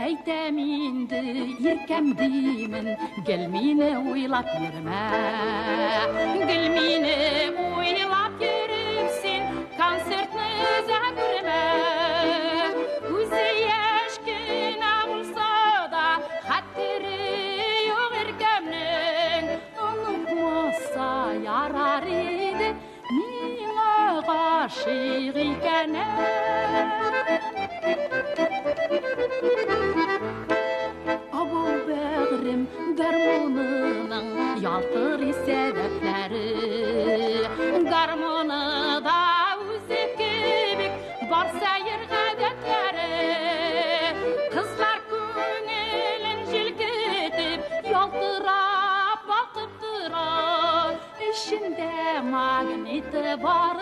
әйтәм инде иркәм деймін, гел мине уйлап йөрмә. Гел мине уйлап йөреп син концертны күрмә. Үзе яшь кенә булса да хәтере юк иркәмнең, онытмаса ярар иде миңа гашыйк икәнен. Абыл бәгърем гармонының ялтыр сәбәпләре, гармонда үзе кебек бар сәер гадәтләре. Кызлар күңелен җилкетеп ялтырап балкып тора, эчендә магниты бар